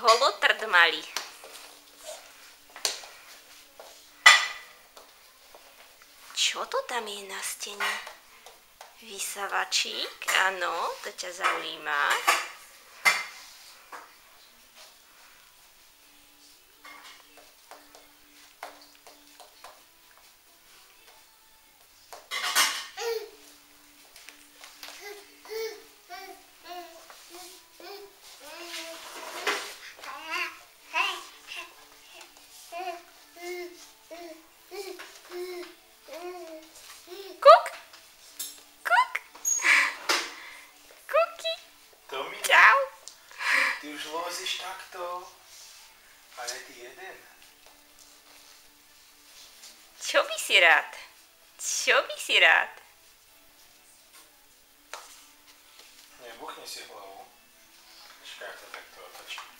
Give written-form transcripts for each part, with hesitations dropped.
holotrd malý. Čo to tam je na stene? Vysavačík? Áno, to ťa zaujíma. Ty už lozíš takto. A je ty jeden. Čo by si rád? Čo by si rád? Nebuchni si hlavu. Počkaj, to takto otočím.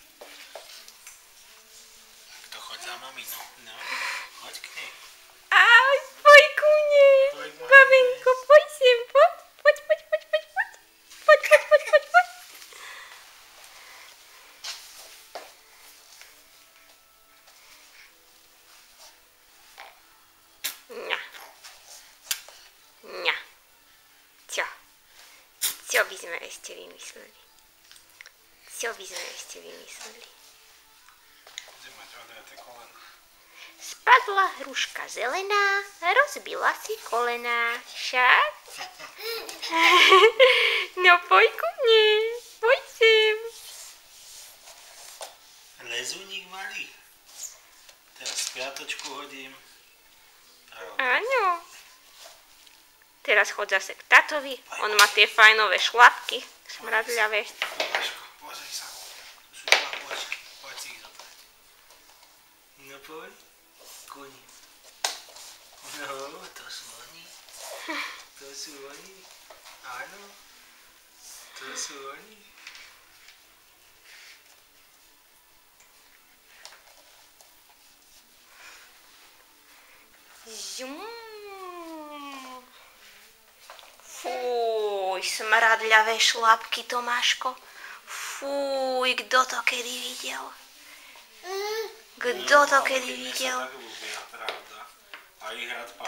To choď za maminou. No, choď k nej. Ahoj, poď ku mne. Babenko, poď sem, poď. Ňa. Čo by sme ešte vymysleli? Bude mať odreté kolena. Spadla hruška zelená, rozbila si kolená. Však? No poď ku mne, poď sem. Lezúnik malý. Teraz piatočku hodím. Áno. Teraz choď zase k tatovi, on má tie fajnové šlapky, smradľavé. Pozri sa, tu sú dva počky, poď si ich zobrať. No poď, koni. No, to sú oni. Áno, to sú oni. Fúj, smradľavé šlapky, Tomáško. Fúj, kto to kedy videl?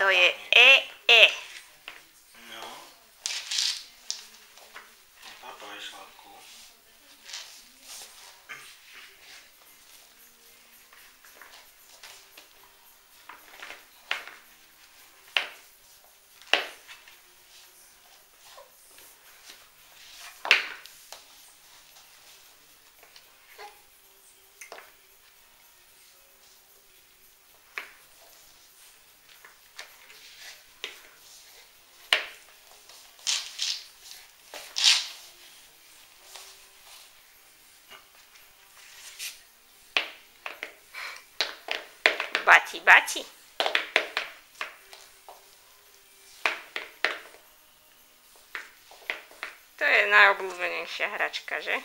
To je No. Papa je šlapku. Baci. To je najobľúbenejšia hračka, že?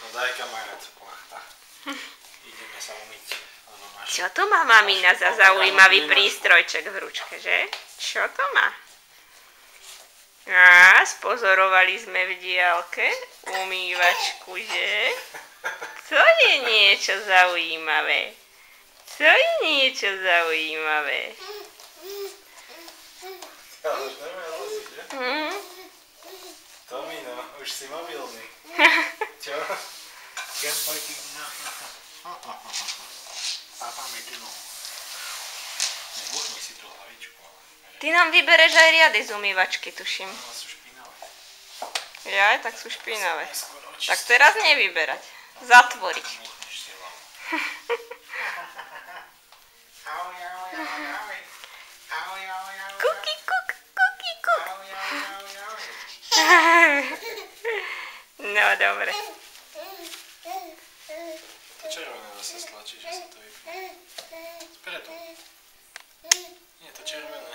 Daj kamarát plachta. Ideme sa umyť. Čo to má mamina za zaujímavý prístrojček v ručke, že? Čo to má? Spozorovali sme v diaľke umývačku, že? To je niečo zaujímavé. Ja už neviem loziť, že? Tomino, už si mobilný. Čo? Papa mi tu no. Nebuchni si tú hlavičku. Ty nám vybereš aj riady z umývačky, tuším. No, sú špinavé. Jaj, tak sú špinavé. Tak teraz nevyberať. Zatvoriť. Buchneš si hlavu. Kuki, kuk. No, dobre. červené.